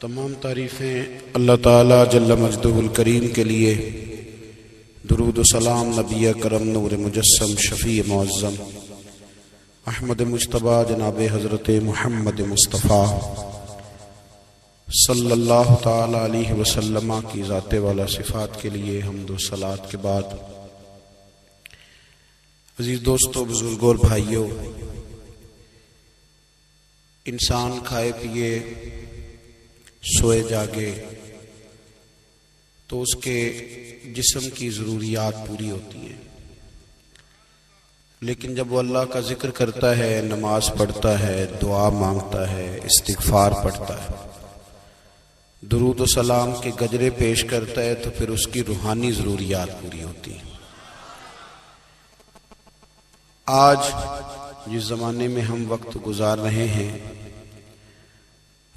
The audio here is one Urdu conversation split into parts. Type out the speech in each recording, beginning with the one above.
تمام تعریفیں اللہ تعالیٰ جل مجدہ الکریم کے لیے، درود و سلام نبی کرم نور مجسم شفیع معظم احمد مجتبیٰ جناب حضرت محمد مصطفیٰ صلی اللہ تعالیٰ علیہ وسلم کی ذات والا صفات کے لیے حمد و صلات کے بعد، عزیز دوستو، بزرگوں اور بھائیوں، انسان کھائے پیے سوئے جاگے تو اس کے جسم کی ضروریات پوری ہوتی ہیں، لیکن جب وہ اللہ کا ذکر کرتا ہے، نماز پڑھتا ہے، دعا مانگتا ہے، استغفار پڑھتا ہے، درود و سلام کے گجرے پیش کرتا ہے، تو پھر اس کی روحانی ضروریات پوری ہوتی ہیں۔ آج جس زمانے میں ہم وقت گزار رہے ہیں،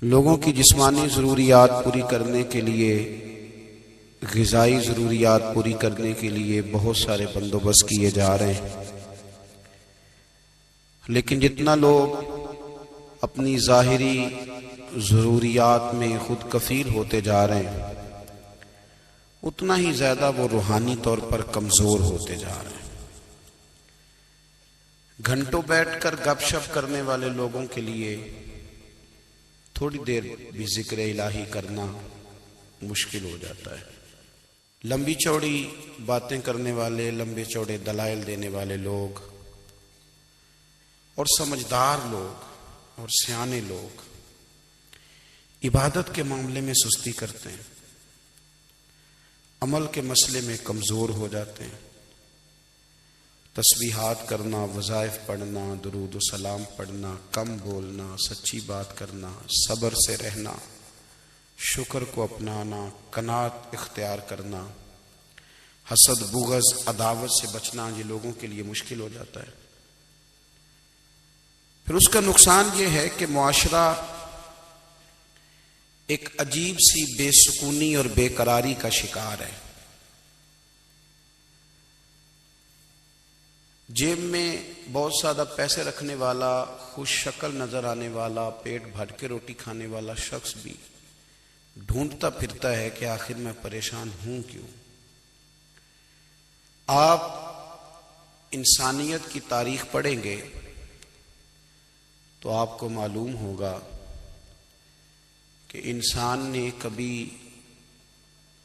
لوگوں کی جسمانی ضروریات پوری کرنے کے لیے، غذائی ضروریات پوری کرنے کے لیے بہت سارے بندوبست کیے جا رہے ہیں، لیکن جتنا لوگ اپنی ظاہری ضروریات میں خود کفیل ہوتے جا رہے ہیں، اتنا ہی زیادہ وہ روحانی طور پر کمزور ہوتے جا رہے ہیں۔ گھنٹوں بیٹھ کر گپ شپ کرنے والے لوگوں کے لیے تھوڑی دیر بھی ذکر الہی کرنا مشکل ہو جاتا ہے۔ لمبی چوڑی باتیں کرنے والے، لمبے چوڑے دلائل دینے والے لوگ اور سمجھدار لوگ اور سیانے لوگ عبادت کے معاملے میں سستی کرتے ہیں، عمل کے مسئلے میں کمزور ہو جاتے ہیں۔ تسبیحات کرنا، وظائف پڑھنا، درود و سلام پڑھنا، کم بولنا، سچی بات کرنا، صبر سے رہنا، شکر کو اپنانا، قناعت اختیار کرنا، حسد، بغض، عداوت سے بچنا، یہ لوگوں کے لیے مشکل ہو جاتا ہے۔ پھر اس کا نقصان یہ ہے کہ معاشرہ ایک عجیب سی بے سکونی اور بے قراری کا شکار ہے۔ جیب میں بہت زیادہ پیسے رکھنے والا، خوش شکل نظر آنے والا، پیٹ بھر کے روٹی کھانے والا شخص بھی ڈھونڈتا پھرتا ہے کہ آخر میں پریشان ہوں کیوں۔ آپ انسانیت کی تاریخ پڑھیں گے تو آپ کو معلوم ہوگا کہ انسان نے کبھی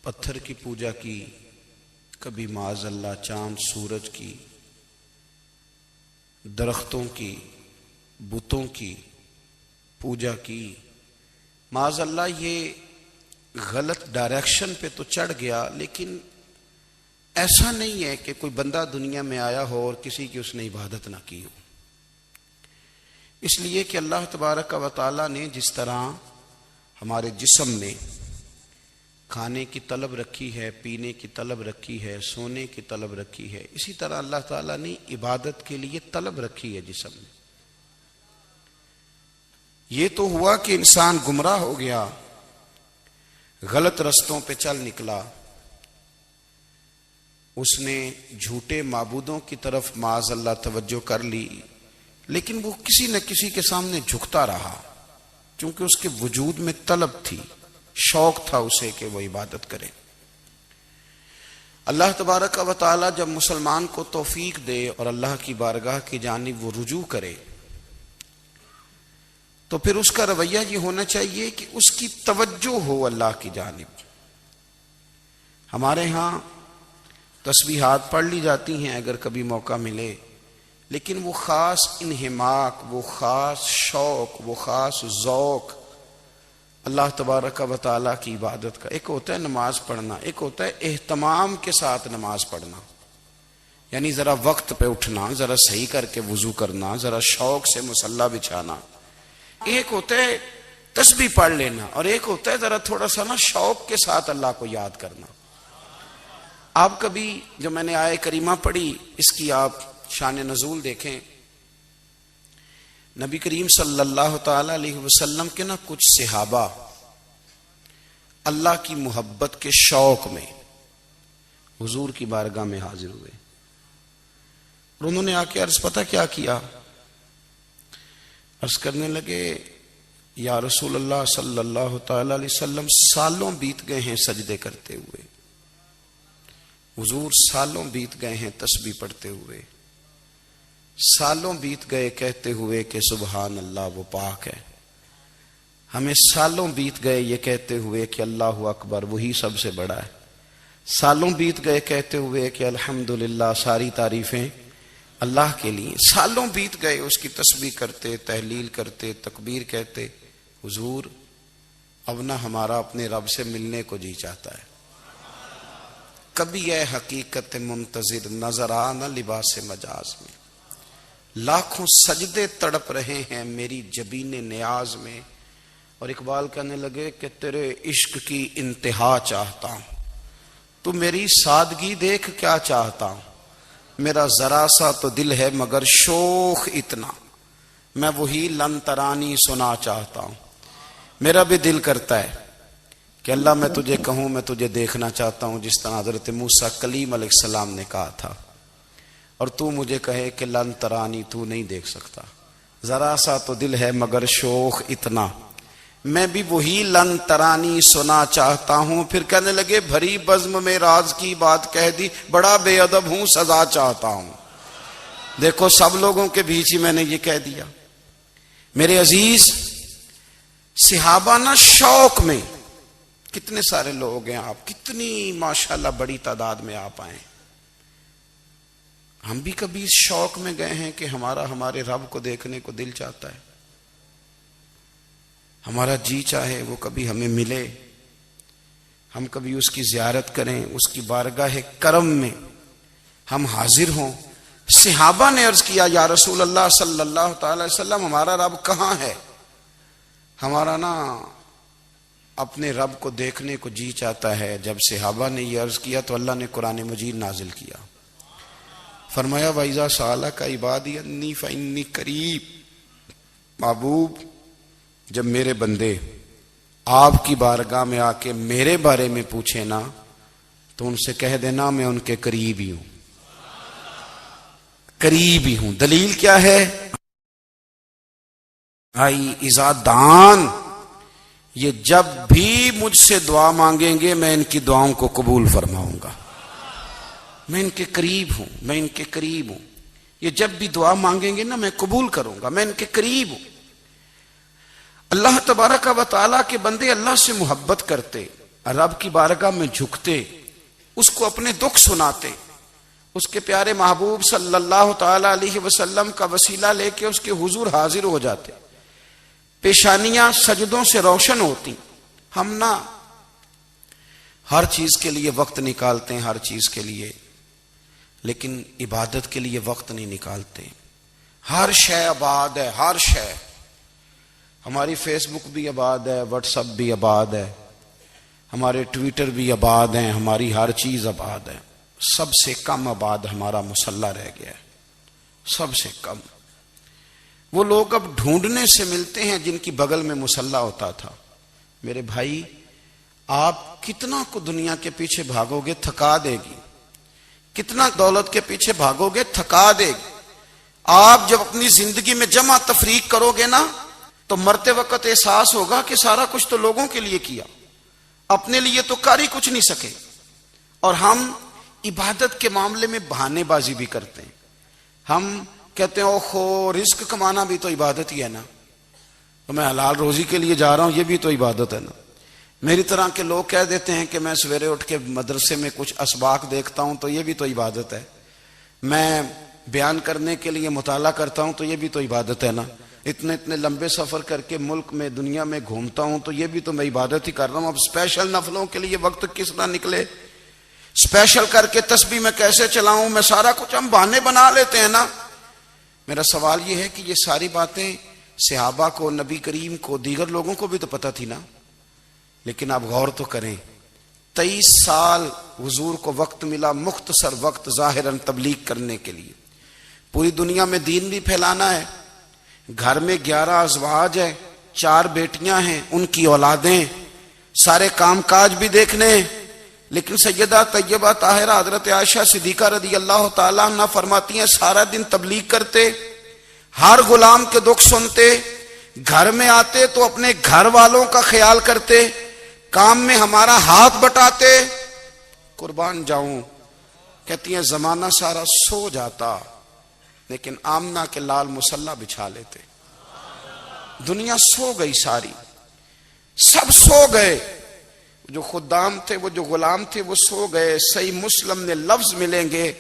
پتھر کی پوجا کی، کبھی معاذ اللہ چاند سورج کی، درختوں کی، بتوں کی پوجا کی۔ معاذ اللہ یہ غلط ڈائریکشن پہ تو چڑھ گیا، لیکن ایسا نہیں ہے کہ کوئی بندہ دنیا میں آیا ہو اور کسی کی اس نے عبادت نہ کی ہو۔ اس لیے کہ اللہ تبارک و تعالیٰ نے جس طرح ہمارے جسم میں کھانے کی طلب رکھی ہے، پینے کی طلب رکھی ہے، سونے کی طلب رکھی ہے، اسی طرح اللہ تعالیٰ نے عبادت کے لیے طلب رکھی ہے جسم میں۔ یہ تو ہوا کہ انسان گمراہ ہو گیا، غلط رستوں پہ چل نکلا، اس نے جھوٹے معبودوں کی طرف معاذ اللہ توجہ کر لی، لیکن وہ کسی نہ کسی کے سامنے جھکتا رہا، چونکہ اس کے وجود میں طلب تھی، شوق تھا اسے کہ وہ عبادت کرے۔ اللہ تبارک و تعالی جب مسلمان کو توفیق دے اور اللہ کی بارگاہ کی جانب وہ رجوع کرے، تو پھر اس کا رویہ یہ ہونا چاہیے کہ اس کی توجہ ہو اللہ کی جانب۔ ہمارے ہاں تسبیحات پڑھ لی جاتی ہیں اگر کبھی موقع ملے، لیکن وہ خاص انہماک، وہ خاص شوق، وہ خاص ذوق اللہ تبارک و تعالیٰ کی عبادت کا، ایک ہوتا ہے نماز پڑھنا، ایک ہوتا ہے اہتمام کے ساتھ نماز پڑھنا، یعنی ذرا وقت پہ اٹھنا، ذرا صحیح کر کے وضو کرنا، ذرا شوق سے مصلی بچھانا۔ ایک ہوتا ہے تسبیح پڑھ لینا، اور ایک ہوتا ہے ذرا تھوڑا سا نا شوق کے ساتھ اللہ کو یاد کرنا۔ آپ کبھی جو میں نے آیت کریمہ پڑھی، اس کی آپ شان نزول دیکھیں، نبی کریم صلی اللہ تعالی علیہ وسلم کے نا کچھ صحابہ اللہ کی محبت کے شوق میں حضور کی بارگاہ میں حاضر ہوئے، اور انہوں نے آ کے عرض پتہ کیا کیا؟ عرض کرنے لگے یا رسول اللہ صلی اللہ تعالی علیہ وسلم سالوں بیت گئے ہیں سجدے کرتے ہوئے، حضور سالوں بیت گئے ہیں تسبیح پڑھتے ہوئے، سالوں بیت گئے کہتے ہوئے کہ سبحان اللہ وہ پاک ہے، ہمیں سالوں بیت گئے یہ کہتے ہوئے کہ اللہ اکبر وہی سب سے بڑا ہے، سالوں بیت گئے کہتے ہوئے کہ الحمدللہ ساری تعریفیں اللہ کے لیے، سالوں بیت گئے اس کی تسبیح کرتے، تحلیل کرتے، تکبیر کہتے۔ حضور اب نہ ہمارا اپنے رب سے ملنے کو جی چاہتا ہے، کبھی اے حقیقت منتظر نظر آ نہ لباس مجاز میں، لاکھوں سجدے تڑپ رہے ہیں میری جبین نیاز میں۔ اور اقبال کہنے لگے کہ تیرے عشق کی انتہا چاہتا ہوں، تو میری سادگی دیکھ کیا چاہتا ہوں، میرا ذرا سا تو دل ہے مگر شوق اتنا، میں وہی لن ترانی سنا چاہتا ہوں۔ میرا بھی دل کرتا ہے کہ اللہ میں تجھے کہوں میں تجھے دیکھنا چاہتا ہوں، جس طرح حضرت موسیٰ کلیم علیہ السلام نے کہا تھا، اور تو مجھے کہے کہ لن ترانی تو نہیں دیکھ سکتا، ذرا سا تو دل ہے مگر شوق اتنا، میں بھی وہی لن ترانی سنا چاہتا ہوں۔ پھر کہنے لگے بھری بزم میں راز کی بات کہہ دی، بڑا بے ادب ہوں سزا چاہتا ہوں۔ دیکھو سب لوگوں کے بیچ ہی میں نے یہ کہہ دیا۔ میرے عزیز صحابہ نا شوق میں، کتنے سارے لوگ ہیں آپ، کتنی ماشاءاللہ بڑی تعداد میں آپ آئے، ہم بھی کبھی اس شوق میں گئے ہیں کہ ہمارے رب کو دیکھنے کو دل چاہتا ہے، ہمارا جی چاہے وہ کبھی ہمیں ملے، ہم کبھی اس کی زیارت کریں، اس کی بارگاہ کرم میں ہم حاضر ہوں۔ صحابہ نے عرض کیا یا رسول اللہ صلی اللہ تعالی وسلم ہمارا رب کہاں ہے؟ ہمارا نا اپنے رب کو دیکھنے کو جی چاہتا ہے۔ جب صحابہ نے یہ عرض کیا تو اللہ نے قرآن مجید نازل کیا، فرمایا وَإِذَا سَأَلَكَ عِبَادِي أَنِّي فَإِنِّي قَرِيبٌ، محبوب جب میرے بندے آپ کی بارگاہ میں آ کے میرے بارے میں پوچھے نا تو ان سے کہہ دینا میں ان کے قریب ہی ہوں، قریب ہی ہوں۔ دلیل کیا ہے؟ آئی اذا دان، یہ جب بھی مجھ سے دعا مانگیں گے میں ان کی دعاؤں کو قبول فرماؤں گا، میں ان کے قریب ہوں، میں ان کے قریب ہوں، یہ جب بھی دعا مانگیں گے نا میں قبول کروں گا، میں ان کے قریب ہوں۔ اللہ تبارک و تعالیٰ کے بندے اللہ سے محبت کرتے، رب کی بارگاہ میں جھکتے، اس کو اپنے دکھ سناتے، اس کے پیارے محبوب صلی اللہ تعالی علیہ وسلم کا وسیلہ لے کے اس کے حضور حاضر ہو جاتے، پیشانیاں سجدوں سے روشن ہوتی۔ ہم نا ہر چیز کے لیے وقت نکالتے ہیں، ہر چیز کے لیے، لیکن عبادت کے لیے وقت نہیں نکالتے۔ ہر شے آباد ہے، ہر شے، ہماری فیس بک بھی آباد ہے، واٹس ایپ بھی آباد ہے، ہمارے ٹویٹر بھی آباد ہیں، ہماری ہر چیز آباد ہے، سب سے کم آباد ہمارا مصلی رہ گیا ہے، سب سے کم۔ وہ لوگ اب ڈھونڈنے سے ملتے ہیں جن کی بغل میں مصلی ہوتا تھا۔ میرے بھائی آپ کتنا کو دنیا کے پیچھے بھاگو گے تھکا دے گی، کتنا دولت کے پیچھے بھاگو گے تھکا دے گی۔ آپ جب اپنی زندگی میں جمع تفریق کرو گے نا تو مرتے وقت احساس ہوگا کہ سارا کچھ تو لوگوں کے لیے کیا، اپنے لیے تو کر ہی کچھ نہیں سکے۔ اور ہم عبادت کے معاملے میں بہانے بازی بھی کرتے ہیں، ہم کہتے ہیں اوہو رزق کمانا بھی تو عبادت ہی ہے نا، تو میں حلال روزی کے لیے جا رہا ہوں یہ بھی تو عبادت ہے نا۔ میری طرح کے لوگ کہہ دیتے ہیں کہ میں سویرے اٹھ کے مدرسے میں کچھ اسباق دیکھتا ہوں تو یہ بھی تو عبادت ہے، میں بیان کرنے کے لیے مطالعہ کرتا ہوں تو یہ بھی تو عبادت ہے نا، اتنے لمبے سفر کر کے ملک میں دنیا میں گھومتا ہوں تو یہ بھی تو میں عبادت ہی کر رہا ہوں۔ اب اسپیشل نفلوں کے لیے وقت کس طرح نکلے، اسپیشل کر کے تسبیح میں کیسے چلاؤں، میں سارا کچھ ہم بہانے بنا لیتے ہیں نا۔ میرا سوال یہ ہے کہ یہ ساری باتیں صحابہ کو، نبی کریم کو، دیگر لوگوں کو بھی تو پتہ تھی نا، لیکن آپ غور تو کریں 23 سال حضور کو وقت ملا، مختصر وقت ظاہراً تبلیغ کرنے کے لیے، پوری دنیا میں دین بھی پھیلانا ہے۔ گھر میں 11 ازواج ہے، 4 بیٹیاں ہیں، ان کی اولادیں، سارے کام کاج بھی دیکھنے ہیں، لیکن سیدہ طیبہ طاہرہ حضرت عائشہ صدیقہ رضی اللہ تعالیٰ عنہ فرماتی ہیں سارا دن تبلیغ کرتے، ہر غلام کے دکھ سنتے، گھر میں آتے تو اپنے گھر والوں کا خیال کرتے، کام میں ہمارا ہاتھ بٹاتے۔ قربان جاؤں، کہتی ہیں زمانہ سارا سو جاتا لیکن آمنہ کے لال مصلی بچھا لیتے۔ دنیا سو گئی، ساری سب سو گئے، جو خدام تھے، وہ جو غلام تھے، وہ سو گئے۔ صحیح مسلم میں لفظ ملیں گے،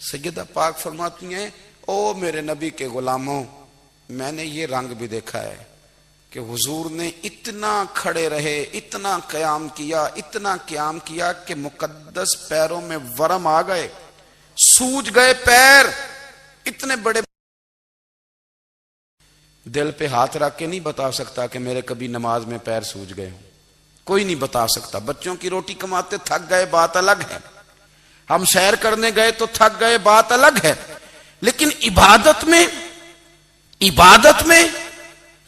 سیدہ پاک فرماتی ہیں او میرے نبی کے غلاموں، میں نے یہ رنگ بھی دیکھا ہے کہ حضور نے اتنا کھڑے رہے، اتنا قیام کیا، اتنا قیام کیا کہ مقدس پیروں میں ورم آ گئے، سوج گئے پیر، اتنے بڑے۔ دل پہ ہاتھ رکھ کے نہیں بتا سکتا کہ میرے کبھی نماز میں پیر سوج گئے ہوں، کوئی نہیں بتا سکتا۔ بچوں کی روٹی کماتے تھک گئے، بات الگ ہے، ہم سیر کرنے گئے تو تھک گئے، بات الگ ہے، لیکن عبادت میں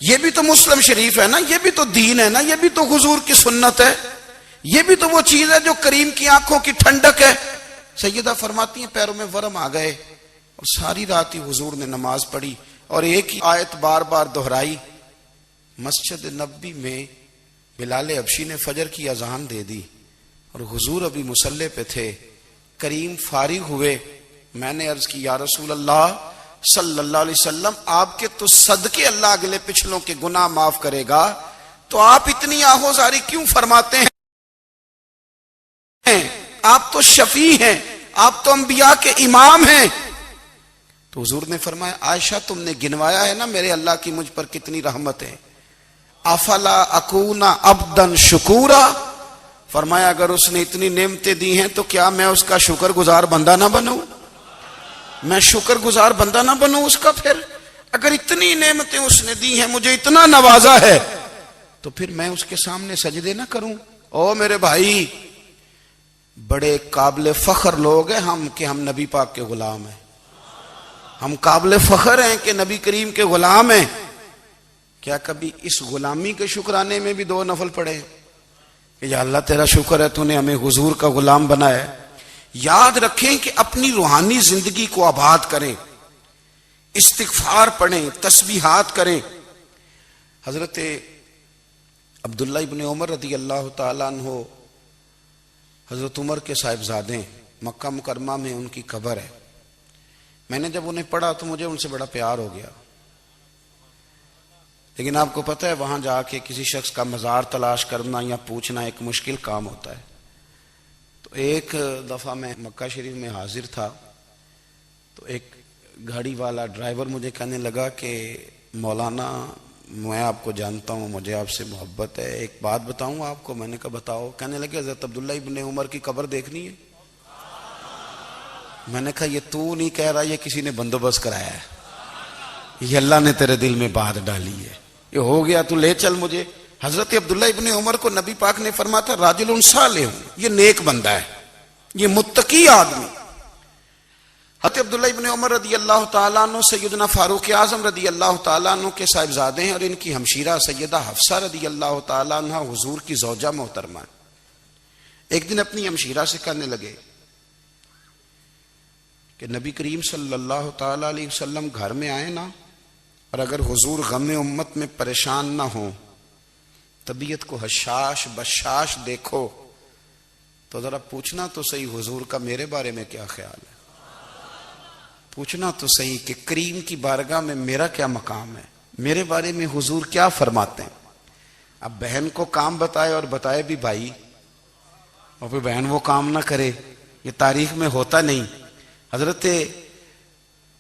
یہ بھی تو مسلم شریف ہے نا، یہ بھی تو دین ہے نا، یہ بھی تو حضور کی سنت ہے، یہ بھی تو وہ چیز ہے جو کریم کی آنکھوں کی ٹھنڈک ہے۔ سیدہ فرماتی ہیں پیروں میں ورم آ گئے، اور ساری رات ہی حضور نے نماز پڑھی اور ایک ہی آیت بار بار دہرائی۔ مسجد نبوی میں بلال حبشی نے فجر کی اذان دے دی اور حضور ابھی مصلی پہ تھے، کریم فارغ ہوئے۔ میں نے عرض کی یا رسول اللہ صلی اللہ علیہ وسلم، آپ کے تو صدقے اللہ اگلے پچھلوں کے گناہ معاف کرے گا، تو آپ اتنی آہوزاری کیوں فرماتے ہیں؟ آپ تو شفیع ہیں، آپ تو انبیاء کے امام ہیں۔ تو حضور نے فرمایا عائشہ تم نے گنوایا ہے نا میرے اللہ کی مجھ پر کتنی رحمت ہے، افلا اکون عبدا شکورا، فرمایا اگر اس نے اتنی نعمتیں دی ہیں تو کیا میں اس کا شکر گزار بندہ نہ بنوں؟ میں شکر گزار بندہ نہ بنوں اس کا؟ پھر اگر اتنی نعمتیں اس نے دی ہیں، مجھے اتنا نوازا ہے، تو پھر میں اس کے سامنے سجدے نہ کروں؟ او میرے بھائی، بڑے قابل فخر لوگ ہیں ہم کہ ہم نبی پاک کے غلام ہیں، ہم قابل فخر ہیں کہ نبی کریم کے غلام ہیں۔ کیا کبھی اس غلامی کے شکرانے میں بھی دو نفل پڑھے کہ یا اللہ تیرا شکر ہے تو نے ہمیں حضور کا غلام بنایا ہے؟ یاد رکھیں کہ اپنی روحانی زندگی کو آباد کریں، استغفار پڑھیں، تسبیحات کریں۔ حضرت عبداللہ ابن عمر رضی اللہ تعالیٰ عنہ حضرت عمر کے صاحبزادے، مکہ مکرمہ میں ان کی قبر ہے۔ میں نے جب انہیں پڑھا تو مجھے ان سے بڑا پیار ہو گیا، لیکن آپ کو پتہ ہے وہاں جا کے کسی شخص کا مزار تلاش کرنا یا پوچھنا ایک مشکل کام ہوتا ہے۔ تو ایک دفعہ میں مکہ شریف میں حاضر تھا، تو ایک گاڑی والا ڈرائیور مجھے کہنے لگا کہ مولانا میں آپ کو جانتا ہوں، مجھے آپ سے محبت ہے، ایک بات بتاؤں آپ کو؟ میں نے کہا بتاؤ۔ کہنے لگے حضرت عبداللہ ابن عمر کی قبر دیکھنی ہے۔ میں نے کہا یہ تو نہیں کہہ رہا، یہ کسی نے بندوبست کرایا ہے، یہ اللہ نے تیرے دل میں بات ڈالی ہے، یہ ہو گیا تو لے چل مجھے۔ حضرت عبداللہ ابن عمر کو نبی پاک نے فرمایا تھا راجل صالح، یہ نیک بندہ ہے، یہ متقی آدمی۔ حضرت عبداللہ ابن عمر رضی اللہ تعالیٰ عنہ سیدنا فاروق اعظم رضی اللہ تعالیٰ عنہ کے صاحبزادے ہیں، اور ان کی ہمشیرہ سیدہ حفصہ رضی اللہ تعالیٰ عنہ حضور کی زوجہ محترمہ۔ ایک دن اپنی ہمشیرہ سے کہنے لگے کہ نبی کریم صلی اللہ تعالیٰ علیہ وسلم گھر میں آئے نا، اور اگر حضور غم امت میں پریشان نہ ہوں، طبیعت کو حشاش بشاش دیکھو، تو ذرا پوچھنا تو صحیح حضور کا میرے بارے میں کیا خیال ہے، پوچھنا تو صحیح کہ کریم کی بارگاہ میں میرا کیا مقام ہے، میرے بارے میں حضور کیا فرماتے ہیں۔ اب بہن کو کام بتائے اور بتائے بھی بھائی، اور پھر بہن وہ کام نہ کرے، یہ تاریخ میں ہوتا نہیں۔ حضرت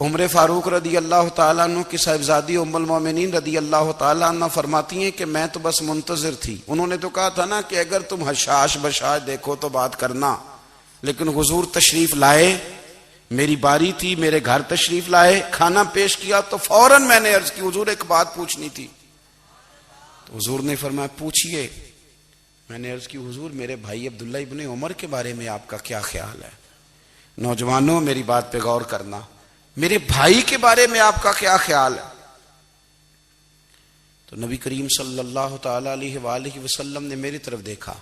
عمر فاروق رضی اللہ تعالیٰ عنہ کی صاحبزادی ام المومنین رضی اللہ تعالیٰ عنہ فرماتی ہیں کہ میں تو بس منتظر تھی، انہوں نے تو کہا تھا نا کہ اگر تم حشاش بشاش دیکھو تو بات کرنا، لیکن حضور تشریف لائے، میری باری تھی، میرے گھر تشریف لائے، کھانا پیش کیا تو فوراً میں نے عرض کی حضور ایک بات پوچھنی تھی۔ تو حضور نے فرمایا پوچھئے۔ میں نے عرض کی حضور میرے بھائی عبداللہ ابن عمر کے بارے میں آپ کا کیا خیال ہے؟ نوجوانوں میری بات پہ غور کرنا، میرے بھائی کے بارے میں آپ کا کیا خیال ہے؟ تو نبی کریم صلی اللہ تعالی علیہ وآلہ وسلم نے میری طرف دیکھا،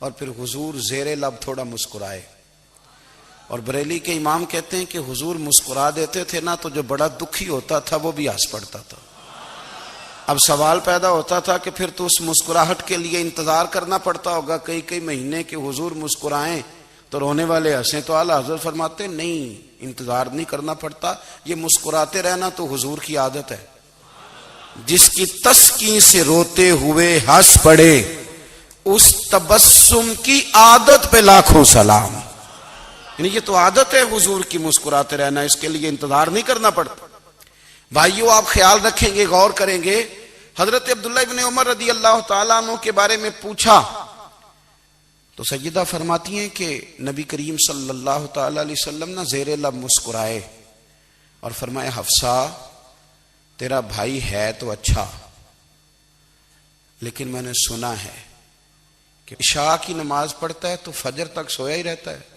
اور پھر حضور زیر لب تھوڑا مسکرائے، اور بریلی کے امام کہتے ہیں کہ حضور مسکرا دیتے تھے نا تو جو بڑا دکھی ہوتا تھا وہ بھی ہنس پڑتا تھا۔ اب سوال پیدا ہوتا تھا کہ پھر تو اس مسکراہٹ کے لیے انتظار کرنا پڑتا ہوگا کئی کئی مہینے کہ حضور مسکرائیں تو رونے والے ہنسیں، تو اعلیٰ حضرت فرماتے نہیں، انتظار نہیں کرنا پڑتا، یہ مسکراتے رہنا تو حضور کی عادت ہے۔ جس کی تسکین سے روتے ہوئے ہنس پڑے اس تبسم کی عادت پہ لاکھوں سلام۔ یعنی یہ تو عادت ہے حضور کی مسکراتے رہنا، اس کے لیے انتظار نہیں کرنا پڑتا۔ بھائیو آپ خیال رکھیں گے، غور کریں گے، حضرت عبداللہ ابن عمر رضی اللہ تعالیٰ عنہ کے بارے میں پوچھا تو سیدہ فرماتی ہیں کہ نبی کریم صلی اللہ تعالیٰ علیہ وسلم نہ زیر لب مسکرائے اور فرمایا حفصہ تیرا بھائی ہے تو اچھا، لیکن میں نے سنا ہے کہ عشاء کی نماز پڑھتا ہے تو فجر تک سویا ہی رہتا ہے۔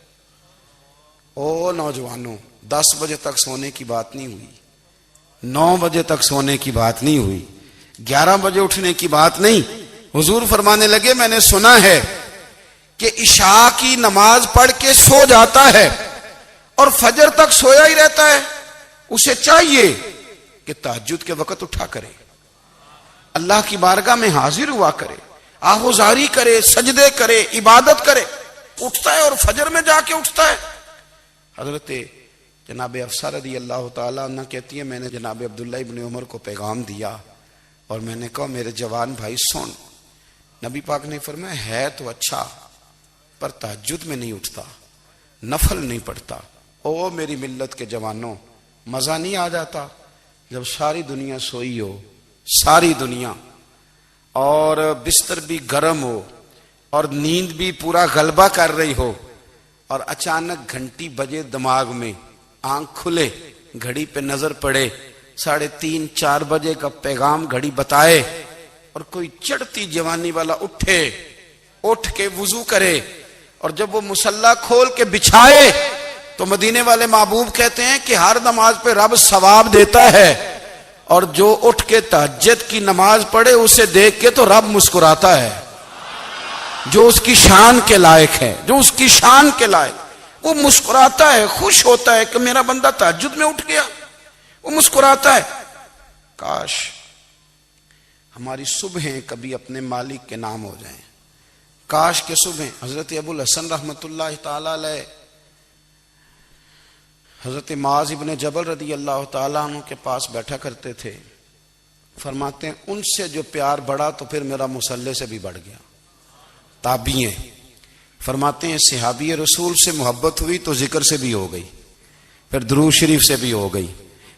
او نوجوانوں، 10 بجے تک سونے کی بات نہیں ہوئی، 9 بجے تک سونے کی بات نہیں ہوئی، 11 بجے اٹھنے کی بات نہیں۔ حضور فرمانے لگے میں نے سنا ہے کہ عشاء کی نماز پڑھ کے سو جاتا ہے اور فجر تک سویا ہی رہتا ہے، اسے چاہیے کہ تہجد کے وقت اٹھا کرے، اللہ کی بارگاہ میں حاضر ہوا کرے، آہوزاری کرے، سجدے کرے، عبادت کرے، اٹھتا ہے اور فجر میں جا کے اٹھتا ہے۔ حضرت جناب حفصہ رضی اللہ تعالیٰ عنہ کہتی ہے میں نے جناب عبداللہ ابن عمر کو پیغام دیا اور میں نے کہا میرے جوان بھائی سن، نبی پاک نے فرمایا ہے تو اچھا پر تہجد میں نہیں اٹھتا، نفل نہیں پڑھتا۔ او میری ملت کے جوانوں، مزہ نہیں آ جاتا جب ساری دنیا سوئی ہو، ساری دنیا، اور بستر بھی گرم ہو اور نیند بھی پورا غلبہ کر رہی ہو، اور اچانک گھنٹی بجے دماغ میں، آنکھ کھلے، گھڑی پہ نظر پڑے، 3:30 4 بجے کا پیغام گھڑی بتائے، اور کوئی چڑھتی جوانی والا اٹھ کے وضو کرے، اور جب وہ مصلی کھول کے بچھائے تو مدینے والے محبوب کہتے ہیں کہ ہر نماز پہ رب ثواب دیتا ہے، اور جو اٹھ کے تہجد کی نماز پڑھے اسے دیکھ کے تو رب مسکراتا ہے، جو اس کی شان کے لائق ہے، جو اس کی شان کے لائق، وہ مسکراتا ہے، خوش ہوتا ہے کہ میرا بندہ تہجد میں اٹھ گیا، وہ مسکراتا ہے۔ کاش ہماری صبحیں کبھی اپنے مالک کے نام ہو جائیں، کاش کے صبح۔ حضرت ابو الحسن رحمت اللہ تعالی علیہ حضرت معاذ ابن جبل رضی اللہ تعالیٰ عنہ کے پاس بیٹھا کرتے تھے، فرماتے ہیں ان سے جو پیار بڑھا تو پھر میرا مصلی سے بھی بڑھ گیا۔ تابعین فرماتے ہیں صحابی رسول سے محبت ہوئی تو ذکر سے بھی ہو گئی، پھر درود شریف سے بھی ہو گئی،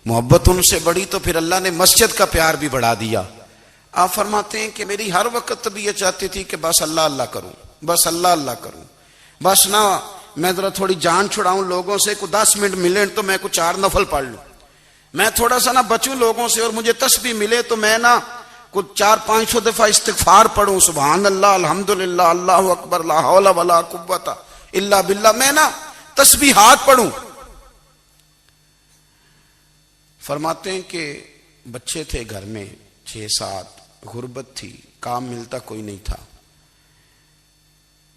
محبت ان سے بڑھی تو پھر اللہ نے مسجد کا پیار بھی بڑھا دیا۔ آپ فرماتے ہیں کہ میری ہر وقت طبیعت چاہتی تھی کہ بس اللہ اللہ کروں، بس اللہ اللہ کروں، بس نہ میں ذرا تھوڑی جان چھڑاؤں لوگوں سے، کوئی 10 منٹ ملے تو میں کچھ 4 نفل پڑھ لوں، میں تھوڑا سا نہ بچوں لوگوں سے، اور مجھے تسبیح ملے تو میں نہ کچھ 400-500 دفعہ استغفار پڑھوں، سبحان اللہ، الحمدللہ، اللہ اکبر، لا حول ولا قوت الا باللہ، میں نہ تسبیحات پڑھوں۔ فرماتے ہیں کہ بچے تھے گھر میں 6-7، غربت تھی، کام ملتا کوئی نہیں تھا،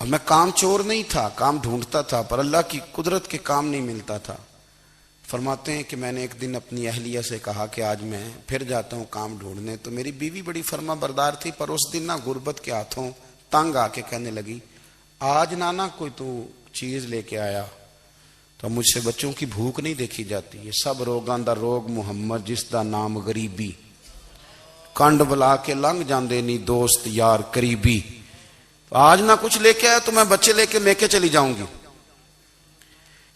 اور میں کام چور نہیں تھا، کام ڈھونڈتا تھا، پر اللہ کی قدرت کے کام نہیں ملتا تھا۔ فرماتے ہیں کہ میں نے ایک دن اپنی اہلیہ سے کہا کہ آج میں پھر جاتا ہوں کام ڈھونڈنے، تو میری بیوی بڑی فرما بردار تھی، پر اس دن نہ غربت کے ہاتھوں تنگ آ کے کہنے لگی آج نانا کوئی تو چیز لے کے آیا، تو مجھ سے بچوں کی بھوک نہیں دیکھی جاتی، یہ سب روگاں دا روگ محمد جس دا نام غریبی، کنڈ بلا کے لنگ جاندے نہیں دوست یار قریبی، آج نہ کچھ لے کے آیا تو میں بچے لے کے میکے چلی جاؤں گی۔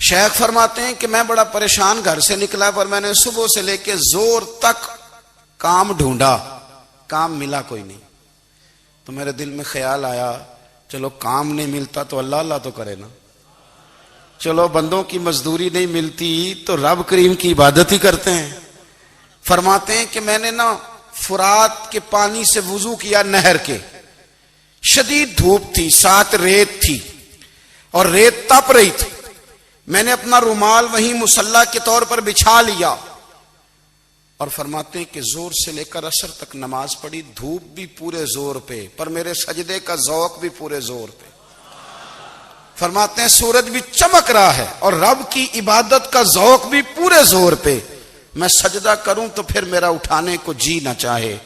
شیخ فرماتے ہیں کہ میں بڑا پریشان گھر سے نکلا، پر میں نے صبح سے لے کے زور تک کام ڈھونڈا، کام ملا کوئی نہیں، تو میرے دل میں خیال آیا چلو کام نہیں ملتا تو اللہ اللہ تو کرے نا، چلو بندوں کی مزدوری نہیں ملتی تو رب کریم کی عبادت ہی کرتے ہیں۔ فرماتے ہیں کہ میں نے نا فرات کے پانی سے وضو کیا، نہر کے، شدید دھوپ تھی، ساتھ ریت تھی اور ریت تپ رہی تھی، میں نے اپنا رومال وہیں مصلی کے طور پر بچھا لیا، اور فرماتے ہیں کہ زور سے لے کر عصر تک نماز پڑھی، دھوپ بھی پورے زور پہ، پر میرے سجدے کا ذوق بھی پورے زور پہ۔ فرماتے ہیں سورج بھی چمک رہا ہے اور رب کی عبادت کا ذوق بھی پورے زور پہ، میں سجدہ کروں تو پھر میرا اٹھانے کو جی نہ چاہے،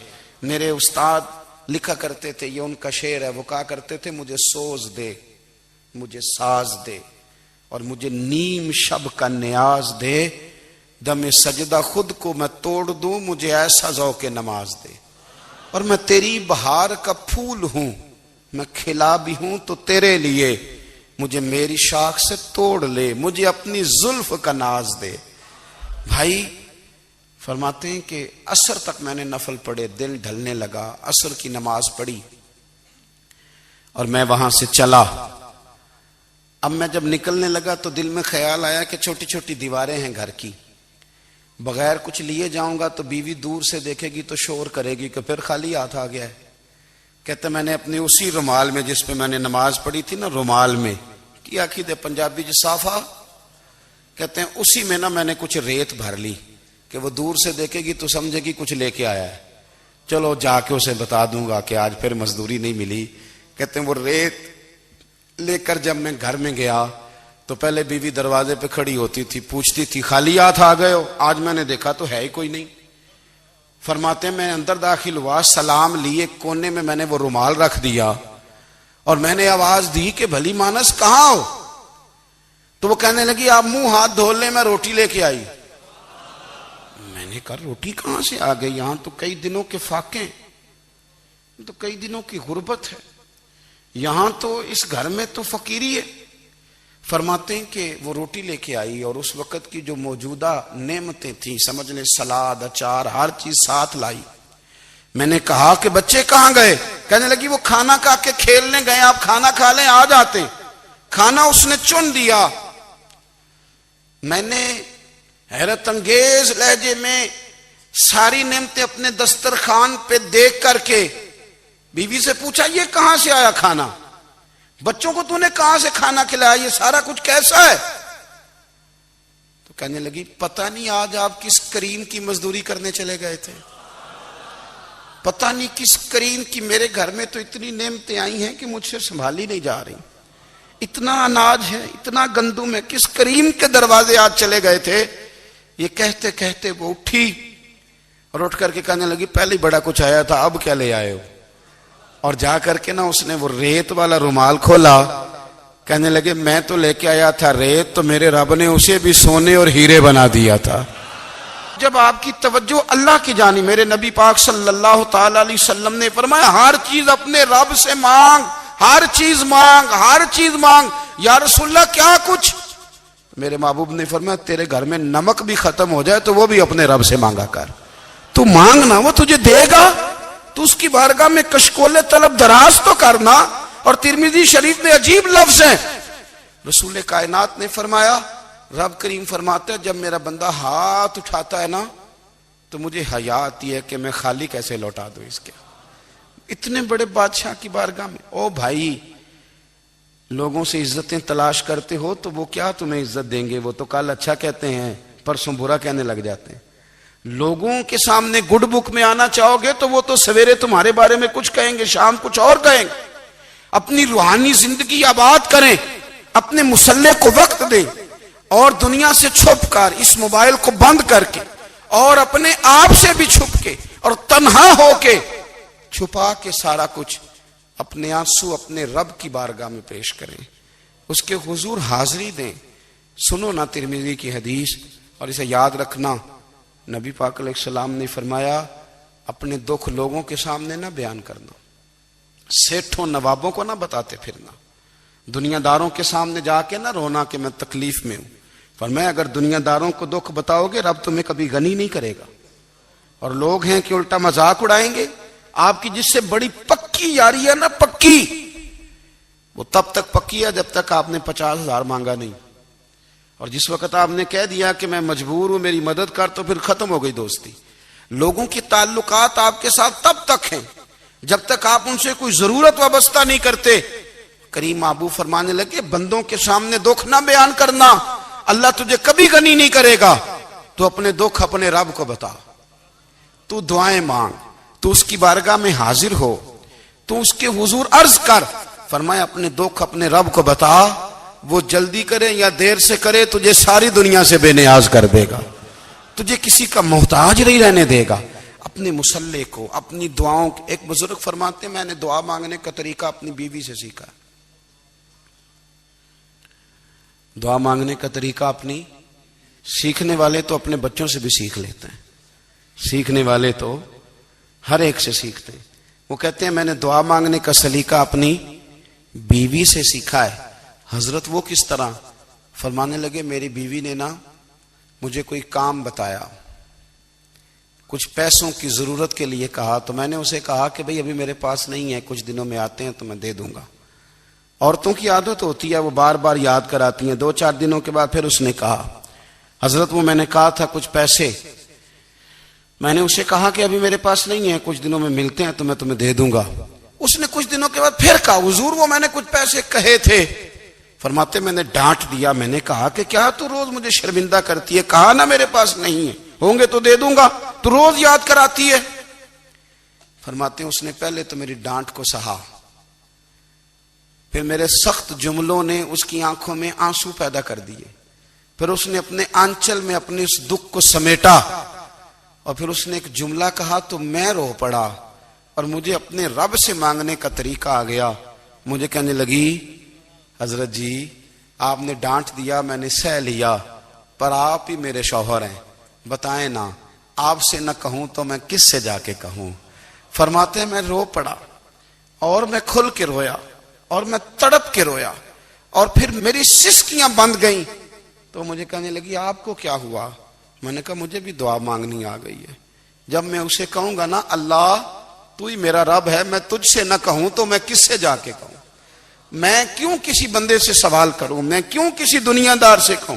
میرے استاد لکھا کرتے تھے، یہ ان کا شعر ہے، وہ کہا کرتے تھے مجھے سوز دے، مجھے ساز دے، اور مجھے نیم شب کا نیاز دے، دم سجدہ خود کو میں توڑ دوں، مجھے ایسا ذوق نماز دے۔ اور میں تیری بہار کا پھول ہوں، میں کھلا بھی ہوں تو تیرے لیے، مجھے میری شاخ سے توڑ لے، مجھے اپنی زلف کا ناز دے۔ بھائی فرماتے ہیں کہ عصر تک میں نے نفل پڑھے، دل ڈھلنے لگا، عصر کی نماز پڑھی اور میں وہاں سے چلا۔ اب میں جب نکلنے لگا تو دل میں خیال آیا کہ چھوٹی چھوٹی دیواریں ہیں گھر کی، بغیر کچھ لیے جاؤں گا تو بیوی دور سے دیکھے گی تو شور کرے گی کہ پھر خالی ہاتھ آ گیا ہے۔ کہتے میں نے اپنی اسی رومال میں جس پہ میں نے نماز پڑھی تھی نا، رومال میں کیا عقیدے پنجابی صافہ کہتے ہیں، اسی میں نا میں نے کچھ ریت بھر لی کہ وہ دور سے دیکھے گی تو سمجھے گی کچھ لے کے آیا ہے، چلو جا کے اسے بتا دوں گا کہ آج پھر مزدوری نہیں ملی۔ کہتے ہیں وہ ریت لے کر جب میں گھر میں گیا تو پہلے بیوی دروازے پہ کھڑی ہوتی تھی، پوچھتی تھی خالی ہاتھ آ گئے ہو؟ آج میں نے دیکھا تو ہے ہی کوئی نہیں۔ فرماتے ہیں میں اندر داخل ہوا، سلام لیے، کونے میں میں نے وہ رومال رکھ دیا اور میں نے آواز دی کہ بھلی مانس کہاں ہو؟ تو وہ کہنے لگی آپ منہ ہاتھ دھو لیں، میں روٹی لے کے آئی۔ میں نے کہا روٹی کہاں سے آ گئی؟ یہاں تو کئی دنوں کے فاقے، تو کئی دنوں کی غربت ہے، یہاں تو اس گھر میں تو فقیری ہے۔ فرماتے ہیں کہ وہ روٹی لے کے آئی اور اس وقت کی جو موجودہ نعمتیں تھیں، سمجھ لیں سلاد، اچار، ہر چیز ساتھ لائی۔ میں نے کہا کہ بچے کہاں گئے؟ کہنے لگی وہ کھانا کھا کے کھیلنے گئے، آپ کھانا کھا لیں آ جاتے۔ کھانا اس نے چن دیا۔ میں نے حیرت انگیز لہجے میں ساری نعمتیں اپنے دسترخوان پہ دیکھ کر کے بیوی سے پوچھا یہ کہاں سے آیا کھانا؟ بچوں کو تو نے کہاں سے کھانا کھلایا؟ یہ سارا کچھ کیسا ہے؟ تو کہنے لگی پتہ نہیں آج آپ کس کریم کی مزدوری کرنے چلے گئے تھے، پتہ نہیں کس کریم کی، میرے گھر میں تو اتنی نعمتیں آئی ہیں کہ مجھ سے سنبھالی نہیں جا رہی، اتنا اناج ہے، اتنا گندم ہے، کس کریم کے دروازے آج چلے گئے تھے؟ یہ کہتے کہتے وہ اٹھی اور اٹھ کر کے کہنے لگی پہلے ہی بڑا کچھ آیا تھا، اب کیا لے آئے ہو؟ اور جا کر کے نا اس نے وہ ریت والا رومال کھولا، کہنے لگے میں تو لے کے آیا تھا ریت، تو میرے رب نے اسے بھی سونے اور ہیرے بنا دیا تھا۔ جب آپ کی توجہ اللہ کی جانب، میرے نبی پاک صلی اللہ تعالی علیہ وسلم نے فرمایا ہر چیز اپنے رب سے مانگ، ہر چیز مانگ، ہر چیز مانگ۔ یا رسول اللہ کیا کچھ؟ میرے محبوب نے فرمایا تیرے گھر میں نمک بھی ختم ہو جائے تو وہ بھی اپنے رب سے مانگا کر، تو مانگنا وہ تجھے دے گا، تو اس کی بارگاہ میں کشکول طلب دراز تو کرنا۔ اور ترمذی شریف میں عجیب لفظ ہیں، رسول کائنات نے فرمایا، رب کریم فرماتا ہے جب میرا بندہ ہاتھ اٹھاتا ہے نا تو مجھے حیا آتی ہے کہ میں خالی کیسے لوٹا دوں اس کے، اتنے بڑے بادشاہ کی بارگاہ میں۔ او بھائی لوگوں سے عزتیں تلاش کرتے ہو تو وہ کیا تمہیں عزت دیں گے؟ وہ تو کل اچھا کہتے ہیں پرسوں برا کہنے لگ جاتے ہیں۔ لوگوں کے سامنے گڈ بک میں آنا چاہو گے تو وہ تو سویرے تمہارے بارے میں کچھ کہیں گے، شام کچھ اور کہیں گے۔ اپنی روحانی زندگی آباد کریں، اپنے مسلح کو وقت دیں اور دنیا سے چھپ کر، اس موبائل کو بند کر کے اور اپنے آپ سے بھی چھپ کے اور تنہا ہو کے، چھپا کے سارا کچھ اپنے آنسو اپنے رب کی بارگاہ میں پیش کریں، اس کے حضور حاضری دیں۔ سنو نا ترمذی کی حدیث، اور اسے یاد رکھنا، نبی پاک علیہ السلام نے فرمایا اپنے دکھ لوگوں کے سامنے نہ بیان کرنا، سیٹھوں نوابوں کو نہ بتاتے پھرنا، دنیا داروں کے سامنے جا کے نہ رونا کہ میں تکلیف میں ہوں۔ فرمایا اگر دنیا داروں کو دکھ بتاؤ گے رب تمہیں کبھی غنی نہیں کرے گا، اور لوگ ہیں کہ الٹا مذاق اڑائیں گے۔ آپ کی جس سے بڑی پکی یاری ہے نا، پکی، وہ تب تک پکی ہے جب تک آپ نے 50,000 مانگا نہیں، اور جس وقت آپ نے کہہ دیا کہ میں مجبور ہوں میری مدد کر تو پھر ختم ہو گئی دوستی۔ لوگوں کی تعلقات آپ کے ساتھ تب تک ہیں جب تک آپ ان سے کوئی ضرورت وابستہ نہیں کرتے۔ کریم محبوب فرمانے لگے بندوں کے سامنے دکھ نہ بیان کرنا، اللہ تجھے کبھی غنی نہیں کرے گا، تو اپنے دکھ اپنے رب کو بتا، تو دعائیں مانگ، تو اس کی بارگاہ میں حاضر ہو، تو اس کے حضور عرض کر۔ فرمایا اپنے دکھ اپنے رب کو بتا، وہ جلدی کرے یا دیر سے کرے تجھے ساری دنیا سے بے نیاز کر دے گا، تجھے کسی کا محتاج نہیں رہنے دے گا۔ اپنے مسلح کو، اپنی دعاؤں کو. ایک بزرگ فرماتے ہیں میں نے دعا مانگنے کا طریقہ اپنی بیوی سے سیکھا. دعا مانگنے کا طریقہ اپنی، سیکھنے والے تو اپنے بچوں سے بھی سیکھ لیتے ہیں، سیکھنے والے تو ہر ایک سے سیکھتے ہیں. وہ کہتے ہیں میں نے دعا مانگنے کا سلیقہ اپنی بیوی سے سیکھا ہے. حضرت وہ کس طرح؟ فرمانے لگے میری بیوی نے نا مجھے کوئی کام بتایا، کچھ پیسوں کی ضرورت کے لیے کہا، تو میں نے اسے کہا کہ بھئی ابھی میرے پاس نہیں ہے، کچھ دنوں میں آتے ہیں تو میں دے دوں گا. عورتوں کی عادت ہوتی ہے وہ بار بار یاد کراتی ہیں. 2-4 دنوں کے بعد پھر اس نے کہا حضرت وہ میں نے کہا تھا کچھ پیسے، میں نے اسے کہا کہ ابھی میرے پاس نہیں ہے، کچھ دنوں میں ملتے ہیں تو میں تمہیں دے دوں گا. اس نے کچھ دنوں کے بعد پھر کہا حضور وہ میں نے کچھ پیسے کہے تھے. فرماتے میں نے ڈانٹ دیا، میں نے کہا کہ کیا تو روز مجھے شرمندہ کرتی ہے، کہا نا میرے پاس نہیں ہے، ہوں گے تو دے دوں گا، تو روز یاد کراتی ہے. فرماتے ہیں اس نے پہلے تو میری ڈانٹ کو سہا، پھر میرے سخت جملوں نے اس کی آنکھوں میں آنسو پیدا کر دیے، پھر اس نے اپنے آنچل میں اپنے اس دکھ کو سمیٹا، اور پھر اس نے ایک جملہ کہا تو میں رو پڑا اور مجھے اپنے رب سے مانگنے کا طریقہ آ گیا. مجھے کہنے لگی حضرت جی آپ نے ڈانٹ دیا میں نے سہ لیا، پر آپ ہی میرے شوہر ہیں، بتائیں نا آپ سے نہ کہوں تو میں کس سے جا کے کہوں. فرماتے ہیں میں رو پڑا اور میں کھل کے رویا اور میں تڑپ کے رویا اور پھر میری سسکیاں بند گئیں. تو مجھے کہنے لگی آپ کو کیا ہوا؟ میں نے کہا مجھے بھی دعا مانگنی آ گئی ہے. جب میں اسے کہوں گا نا اللہ تو ہی میرا رب ہے، میں تجھ سے نہ کہوں تو میں کس سے جا کے کہوں؟ میں کیوں کسی بندے سے سوال کروں؟ میں کیوں کسی دنیا دار سے کہوں؟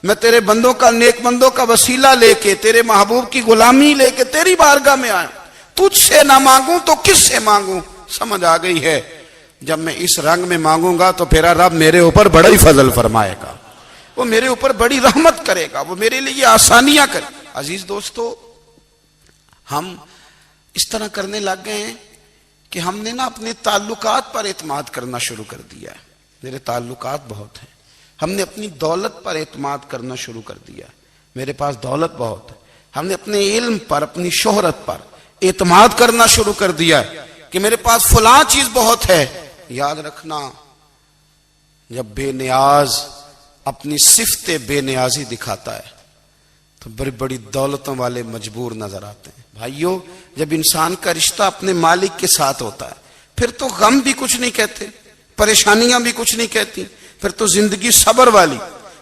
میں تیرے بندوں کا، نیک بندوں کا وسیلہ لے کے، تیرے محبوب کی غلامی لے کے تیری بارگاہ میں آیا، تجھ سے نہ مانگوں تو کس سے مانگوں؟ سمجھ آ گئی ہے. جب میں اس رنگ میں مانگوں گا تو پھر رب میرے اوپر بڑا ہی فضل فرمائے گا، وہ میرے اوپر بڑی رحمت کرے گا، وہ میرے لیے آسانیاں کرے. عزیز دوستو ہم اس طرح کرنے لگ گئے ہیں کہ ہم نے نا اپنے تعلقات پر اعتماد کرنا شروع کر دیا ہے. میرے تعلقات بہت ہیں. ہم نے اپنی دولت پر اعتماد کرنا شروع کر دیا ہے، میرے پاس دولت بہت ہے. ہم نے اپنے علم پر، اپنی شہرت پر اعتماد کرنا شروع کر دیا ہے کہ میرے پاس فلاں چیز بہت ہے. یاد رکھنا جب بے نیاز اپنی صفت بے نیازی دکھاتا ہے تو بڑی بڑی دولتوں والے مجبور نظر آتے ہیں. بھائیو جب انسان کا رشتہ اپنے مالک کے ساتھ ہوتا ہے پھر تو غم بھی کچھ نہیں کہتے، پریشانیاں بھی کچھ نہیں کہتی، پھر تو زندگی صبر والی،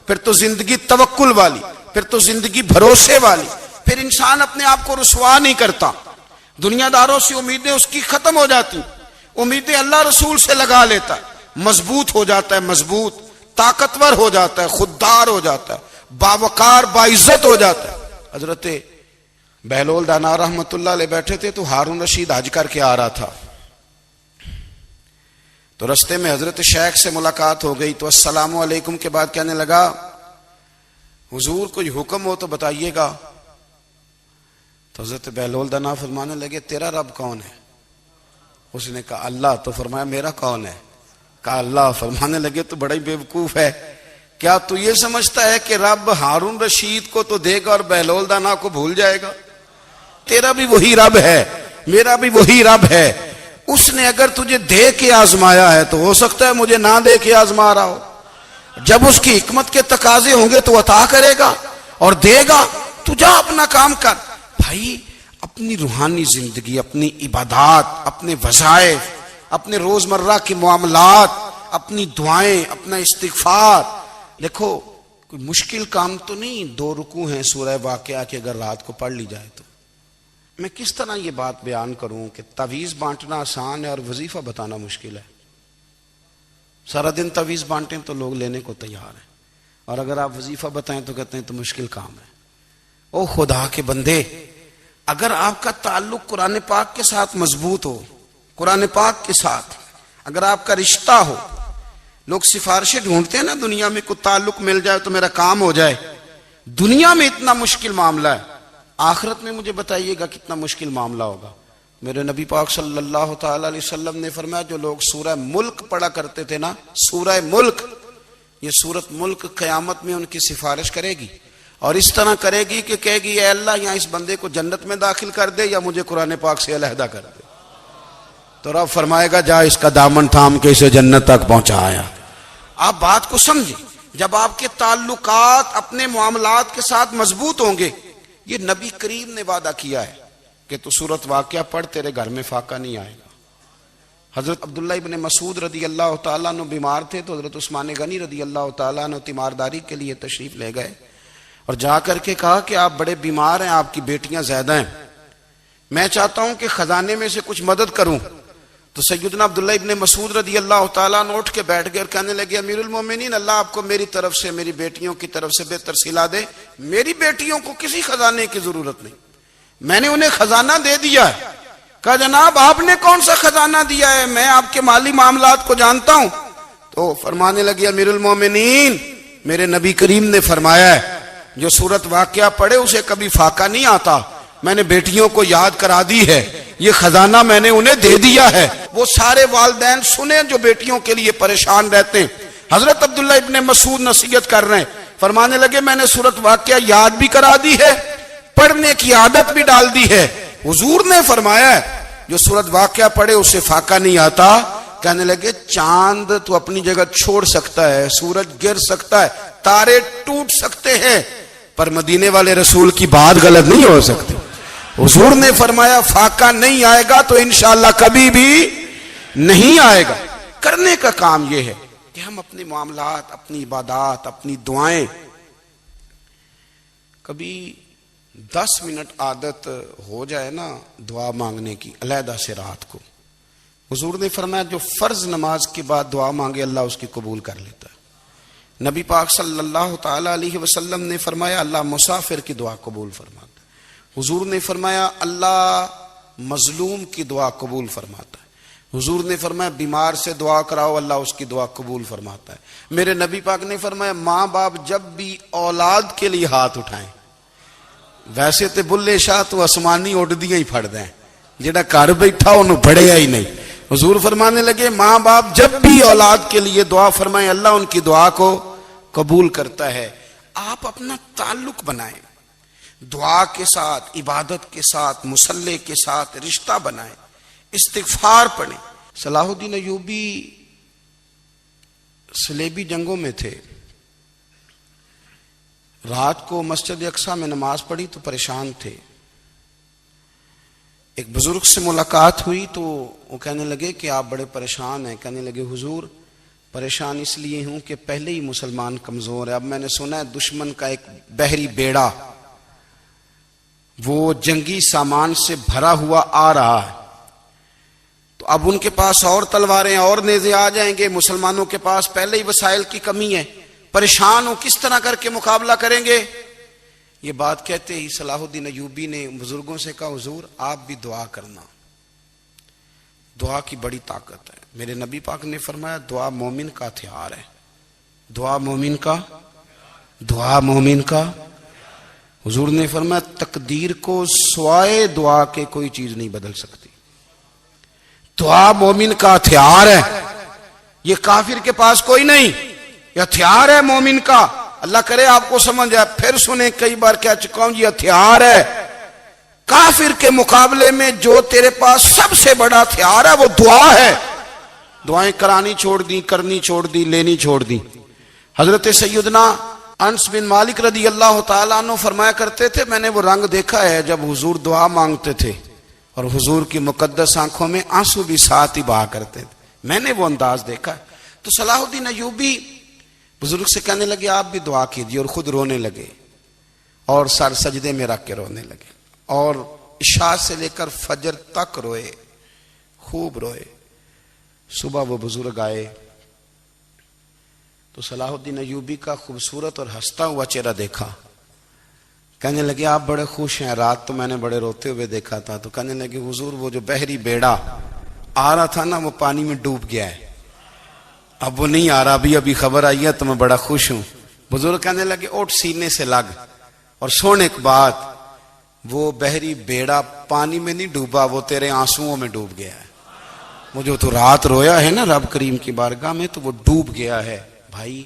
پھر تو زندگی توکل والی، پھر تو زندگی بھروسے والی. پھر انسان اپنے آپ کو رسوا نہیں کرتا، دنیا داروں سے امیدیں اس کی ختم ہو جاتی، امیدیں اللہ رسول سے لگا لیتا ہے، مضبوط ہو جاتا ہے، مضبوط طاقتور ہو جاتا ہے، خوددار ہو جاتا ہے، باوقار باعزت ہو جاتا ہے. حضرت بہلول دانا رحمت اللہ علیہ بیٹھے تھے تو ہارون رشید حج کر کے آ رہا تھا، تو رستے میں حضرت شیخ سے ملاقات ہو گئی تو السلام علیکم کے بعد کہنے لگا حضور کوئی حکم ہو تو بتائیے گا. تو حضرت بہلول دانا فرمانے لگے تیرا رب کون ہے؟ اس نے کہا اللہ. تو فرمایا میرا کون ہے؟ کہا اللہ. فرمانے لگے تو بڑا ہی بیوقوف ہے، کیا تو یہ سمجھتا ہے کہ رب ہارون رشید کو تو دے گا اور بہلول دانا کو بھول جائے گا؟ تیرا بھی وہی رب ہے، میرا بھی وہی رب ہے. اس نے اگر تجھے دے کے آزمایا ہے تو ہو سکتا ہے مجھے نہ دے کے آزما رہا ہو. جب اس کی حکمت کے تقاضے ہوں گے تو عطا کرے گا اور دے گا. تو جا اپنا کام کر. بھائی اپنی روحانی زندگی، اپنی عبادات، اپنے وظائف، اپنے روزمرہ کے معاملات، اپنی دعائیں، اپنا استغفار. دیکھو کوئی مشکل کام تو نہیں، 2 رکوع ہیں سورہ واقعہ کے اگر رات کو پڑھ لی جائے تو. میں کس طرح یہ بات بیان کروں کہ تعویذ بانٹنا آسان ہے اور وظیفہ بتانا مشکل ہے. سارا دن تعویذ بانٹیں تو لوگ لینے کو تیار ہیں، اور اگر آپ وظیفہ بتائیں تو کہتے ہیں تو مشکل کام ہے. او خدا کے بندے، اگر آپ کا تعلق قرآن پاک کے ساتھ مضبوط ہو، قرآن پاک کے ساتھ اگر آپ کا رشتہ ہو، لوگ سفارشیں ڈھونڈتے ہیں نا دنیا میں، کوئی تعلق مل جائے تو میرا کام ہو جائے. دنیا میں اتنا مشکل معاملہ ہے، آخرت میں مجھے بتائیے گا کتنا مشکل معاملہ ہوگا. میرے نبی پاک صلی اللہ تعالی علیہ وسلم نے فرمایا جو لوگ سورہ ملک پڑھا کرتے تھے نا، سورہ ملک، یہ سورت ملک قیامت میں ان کی سفارش کرے گی. اور اس طرح کرے گی کہ کہے گی اے اللہ یہاں اس بندے کو جنت میں داخل کر دے یا مجھے قرآن پاک سے علیحدہ کر دے. تو رب فرمائے گا جا اس کا دامن تھام کے اسے جنت تک پہنچایا. آپ بات کو سمجھیں. جب آپ کے تعلقات اپنے معاملات کے ساتھ مضبوط ہوں گے, یہ نبی کریم نے وعدہ کیا ہے کہ تو سورت واقعہ پڑھ تیرے گھر میں فاقہ نہیں آئے گا. حضرت عبداللہ ابن مسعود رضی اللہ تعالیٰ عنہ بیمار تھے تو حضرت عثمان غنی رضی اللہ تعالیٰ عنہ تیمارداری کے لیے تشریف لے گئے اور جا کر کے کہا کہ آپ بڑے بیمار ہیں, آپ کی بیٹیاں زیادہ ہیں, میں چاہتا ہوں کہ خزانے میں سے کچھ مدد کروں. تو سیدنا عبداللہ ابن مسعود رضی اللہ تعالیٰ عنہ اٹھ کے بیٹھ گئے اور کہنے لگے امیر المومنین اللہ آپ کو میری طرف سے میری بیٹیوں کی طرف سے بہتر صلہ دے. میری بیٹیوں کو کسی خزانے کی ضرورت نہیں, میں نے انہیں خزانہ دے دیا ہے. کہا جناب آپ نے کون سا خزانہ دیا ہے, میں آپ کے مالی معاملات کو جانتا ہوں. تو فرمانے لگے امیر المومنین میرے نبی کریم نے فرمایا ہے جو سورت واقعہ پڑھے اسے کبھی فاقہ نہیں آتا. میں نے بیٹیوں کو یاد کرا دی ہے, یہ خزانہ میں نے انہیں دے دیا ہے. وہ سارے والدین سنیں جو بیٹیوں کے لیے پریشان رہتے ہیں. حضرت عبداللہ ابن مسعود نصیحت کر رہے ہیں, فرمانے لگے میں نے سورت واقعہ یاد بھی کرا دی ہے, پڑھنے کی عادت بھی ڈال دی ہے. حضور نے فرمایا ہے جو سورت واقعہ پڑھے اسے فاقہ نہیں آتا. کہنے لگے چاند تو اپنی جگہ چھوڑ سکتا ہے, سورج گر سکتا ہے, تارے ٹوٹ سکتے ہیں, پر مدینے والے رسول کی بات غلط نہیں ہو سکتی. حضور نے فرمایا فاقہ نہیں آئے گا تو انشاءاللہ کبھی بھی نہیں آئے گا. کرنے کا کام یہ ہے کہ ہم اپنے معاملات, اپنی عبادات, اپنی دعائیں کبھی 10 منٹ عادت ہو جائے نا دعا مانگنے کی علیحدہ سے رات کو. حضور نے فرمایا جو فرض نماز کے بعد دعا مانگے اللہ اس کی قبول کر لیتا ہے. نبی پاک صلی اللہ تعالی علیہ وسلم نے فرمایا اللہ مسافر کی دعا قبول فرماتا ہے. حضور نے فرمایا اللہ مظلوم کی دعا قبول فرماتا ہے. حضور نے فرمایا بیمار سے دعا کراؤ اللہ اس کی دعا قبول فرماتا ہے. میرے نبی پاک نے فرمایا ماں باپ جب بھی اولاد کے لیے ہاتھ اٹھائیں, ویسے تے بلے شاہ تو آسمانی اڈدیاں ہی پھڑ دیں, جڑا گھر بیٹھا انہوں پڑھیا ہی نہیں. حضور فرمانے لگے ماں باپ جب بھی اولاد کے لیے دعا فرمائیں اللہ ان کی دعا کو قبول کرتا ہے. آپ اپنا تعلق بنائیں دعا کے ساتھ, عبادت کے ساتھ, مصلی کے ساتھ رشتہ بنائیں, استغفار پڑھیں. صلاح الدین ایوبی صلیبی جنگوں میں تھے, رات کو مسجد اقصی میں نماز پڑھی تو پریشان تھے. ایک بزرگ سے ملاقات ہوئی تو وہ کہنے لگے کہ آپ بڑے پریشان ہیں. کہنے لگے حضور پریشان اس لیے ہوں کہ پہلے ہی مسلمان کمزور ہے, اب میں نے سنا ہے دشمن کا ایک بحری بیڑا وہ جنگی سامان سے بھرا ہوا آ رہا ہے, تو اب ان کے پاس اور تلواریں اور نیزے آ جائیں گے, مسلمانوں کے پاس پہلے ہی وسائل کی کمی ہے, پریشان ہو کس طرح کر کے مقابلہ کریں گے. یہ بات کہتے ہی صلاح الدین ایوبی نے بزرگوں سے کہا حضور آپ بھی دعا کرنا, دعا کی بڑی طاقت ہے. میرے نبی پاک نے فرمایا دعا مومن کا ہتھیار ہے, دعا مومن کا, دعا مومن کا. حضور نے فرمایا تقدیر کو سوائے دعا کے کوئی چیز نہیں بدل سکتی. دعا مومن کا ہتھیار ہے, یہ کافر کے پاس کوئی نہیں, یہ ہتھیار ہے مومن کا. اللہ کرے آپ کو سمجھ آئے. پھر سنیں کئی بار کہہ چکا ہوں یہ ہتھیار ہے. کافر کے مقابلے میں جو تیرے پاس سب سے بڑا ہتھیار ہے وہ دعا ہے. دعائیں کرانی چھوڑ دی, کرنی چھوڑ دی, لینی چھوڑ دی. حضرت سیدنا انس بن مالک رضی اللہ تعالیٰ عنہ فرمایا کرتے تھے میں نے وہ رنگ دیکھا ہے جب حضور دعا مانگتے تھے اور حضور کی مقدس آنکھوں میں آنسو بھی ساتھ ہی بہا کرتے تھے, میں نے وہ انداز دیکھا. تو صلاح الدین ایوبی بزرگ سے کہنے لگے آپ بھی دعا کیجیے, اور خود رونے لگے اور سر سجدے میں رکھ کے رونے لگے, اور عشاء سے لے کر فجر تک روئے, خوب روئے. صبح وہ بزرگ آئے تو صلاح الدین ایوبی کا خوبصورت اور ہنستا ہوا چہرہ دیکھا. کہنے لگے آپ بڑے خوش ہیں, رات تو میں نے بڑے روتے ہوئے دیکھا تھا. تو کہنے لگے حضور وہ جو بحری بیڑا آ رہا تھا نا وہ پانی میں ڈوب گیا ہے, اب وہ نہیں آ رہا, ابھی خبر آئی ہے تو میں بڑا خوش ہوں. بزرگ کہنے لگے اٹھ سینے سے لگ اور سن ایک بات, وہ بحری بیڑا پانی میں نہیں ڈوبا, وہ تیرے آنسوؤں میں ڈوب گیا ہے. وہ جو تو رات رویا ہے نا رب کریم کی بارگاہ میں تو وہ ڈوب گیا ہے. بھائی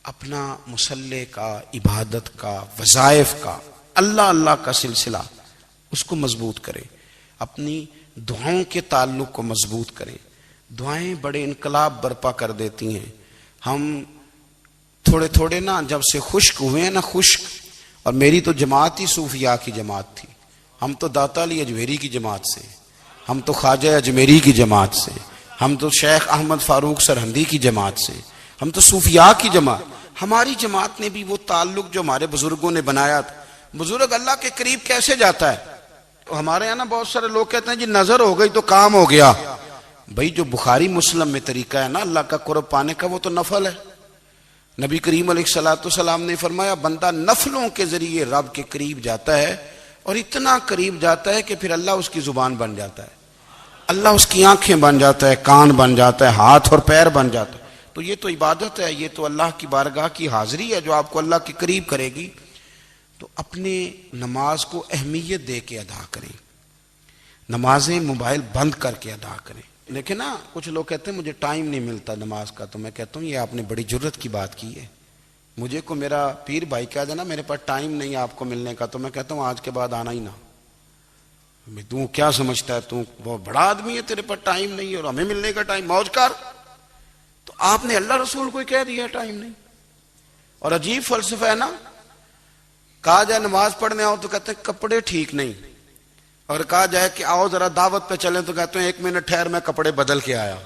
اپنا مصلی کا، عبادت کا، وظائف کا، اللہ اللہ کا سلسلہ اس کو مضبوط کریں، اپنی دعاؤں کے تعلق کو مضبوط کریں۔ دعائیں بڑے انقلاب برپا کر دیتی ہیں۔ ہم تھوڑے تھوڑے نا جب سے خشک ہوئے ہیں نا، خشک، اور میری تو جماعت ہی صوفیاء کی جماعت تھی، ہم تو داتا علی اجمیری کی جماعت سے، ہم تو خواجہ اجمیری کی جماعت سے، ہم تو شیخ احمد فاروق سرہندی کی جماعت سے، ہم تو صوفیاء کی جماعت۔ ہماری جماعت نے بھی وہ تعلق جو ہمارے بزرگوں نے بنایا تھا۔ بزرگ اللہ کے قریب کیسے جاتا ہے؟ تو ہمارے یہاں نا بہت سارے لوگ کہتے ہیں جی نظر ہو گئی تو کام ہو گیا۔ بھائی جو بخاری مسلم میں طریقہ ہے نا اللہ کا قرب پانے کا، وہ تو نفل ہے۔ نبی کریم علیہ الصلوۃ والسلام نے فرمایا بندہ نفلوں کے ذریعے رب کے قریب جاتا ہے، اور اتنا قریب جاتا ہے کہ پھر اللہ اس کی زبان بن جاتا ہے، اللہ اس کی آنکھیں بن جاتا ہے، کان بن جاتا ہے، ہاتھ اور پیر بن جاتا ہے۔ تو یہ تو عبادت ہے، یہ تو اللہ کی بارگاہ کی حاضری ہے جو آپ کو اللہ کے قریب کرے گی۔ تو اپنے نماز کو اہمیت دے کے ادا کریں، نمازیں موبائل بند کر کے ادا کریں۔ لیکن نا کچھ لوگ کہتے ہیں مجھے ٹائم نہیں ملتا نماز کا، تو میں کہتا ہوں یہ آپ نے بڑی جرت کی بات کی ہے۔ مجھے کو میرا پیر بھائی کہہ دینا میرے پاس ٹائم نہیں آپ کو ملنے کا، تو میں کہتا ہوں آج کے بعد آنا ہی نہ۔ تو کیا سمجھتا ہے تو بہت بڑا آدمی ہے، تیرے پاس ٹائم نہیں ہے اور ہمیں ملنے کا ٹائم، موج کر۔ تو آپ نے اللہ رسول کو کہہ دیا ٹائم نہیں۔ اور عجیب فلسفہ ہے نا، کہا جائے نماز پڑھنے آؤ تو کہتے ہیں کپڑے ٹھیک نہیں، اور کہا جائے کہ آؤ ذرا دعوت پہ چلیں تو کہتے ہیں 1 منٹ ٹھہر میں کپڑے بدل کے آیا۔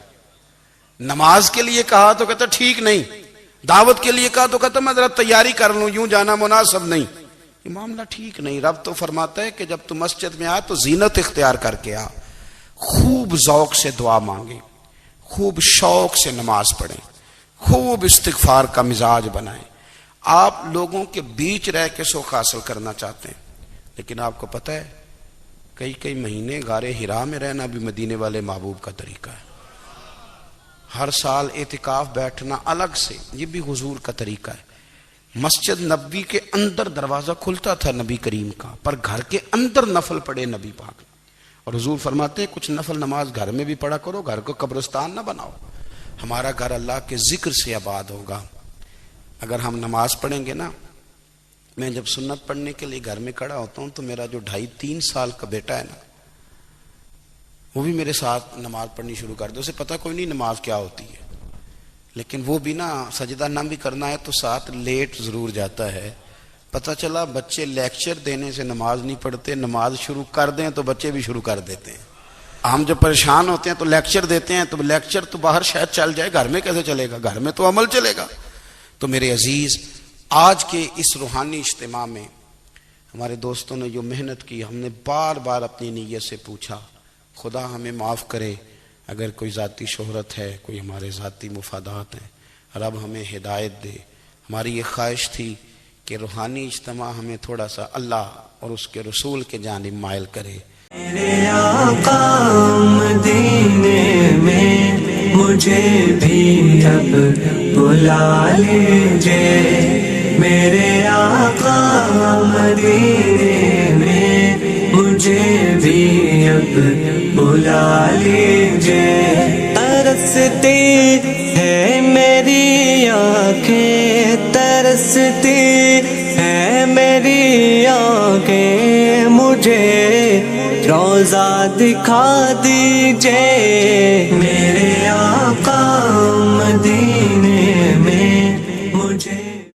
نماز کے لیے کہا تو کہتا ٹھیک نہیں، دعوت کے لیے کہا تو کہتا میں ذرا تیاری کر لوں، یوں جانا مناسب نہیں۔ یہ معاملہ ٹھیک نہیں۔ رب تو فرماتا ہے کہ جب تم مسجد میں آ تو زینت اختیار کر کے آ، خوب ذوق سے دعا مانگیں، خوب شوق سے نماز پڑھیں، خوب استغفار کا مزاج بنائیں۔ آپ لوگوں کے بیچ رہ کے سوکھ حاصل کرنا چاہتے ہیں، لیکن آپ کو پتہ ہے کئی مہینے غار حرا میں رہنا بھی مدینے والے محبوب کا طریقہ ہے۔ ہر سال اعتکاف بیٹھنا الگ سے، یہ بھی حضور کا طریقہ ہے۔ مسجد نبوی کے اندر دروازہ کھلتا تھا نبی کریم کا، پر گھر کے اندر نفل پڑے نبی پاک، اور حضور فرماتے ہیں کچھ نفل نماز گھر میں بھی پڑھا کرو، گھر کو قبرستان نہ بناؤ۔ ہمارا گھر اللہ کے ذکر سے آباد ہوگا اگر ہم نماز پڑھیں گے نا۔ میں جب سنت پڑھنے کے لیے گھر میں کھڑا ہوتا ہوں تو میرا جو 2.5-3 سال کا بیٹا ہے نا، وہ بھی میرے ساتھ نماز پڑھنی شروع کر دے۔ اسے پتہ کوئی نہیں نماز کیا ہوتی ہے، لیکن وہ بھی نا سجدہ نہ بھی کرنا ہے تو ساتھ لیٹ ضرور جاتا ہے۔ پتہ چلا بچے لیکچر دینے سے نماز نہیں پڑھتے، نماز شروع کر دیں تو بچے بھی شروع کر دیتے ہیں۔ ہم جب پریشان ہوتے ہیں تو لیکچر دیتے ہیں، تو لیکچر تو باہر شاید چل جائے، گھر میں کیسے چلے گا؟ گھر میں تو عمل چلے گا۔ تو میرے عزیز، آج کے اس روحانی اجتماع میں ہمارے دوستوں نے جو محنت کی، ہم نے بار بار اپنی نیت سے پوچھا خدا ہمیں معاف کرے اگر کوئی ذاتی شہرت ہے، کوئی ہمارے ذاتی مفادات ہیں، رب ہمیں ہدایت دے۔ ہماری یہ خواہش تھی کہ روحانی اجتماع ہمیں تھوڑا سا اللہ اور اس کے رسول کے جانب مائل کرے۔ میرے آقا مدینے میں مجھے بھی اب بلا لیجئے، میرے آقا مدینے میں مجھے بھی اب بلا لیجئے۔ ترستی ہے میری آنکھیں، ترستی ہے میری آنکھیں، مجھے روضہ دکھا دیجئے میرے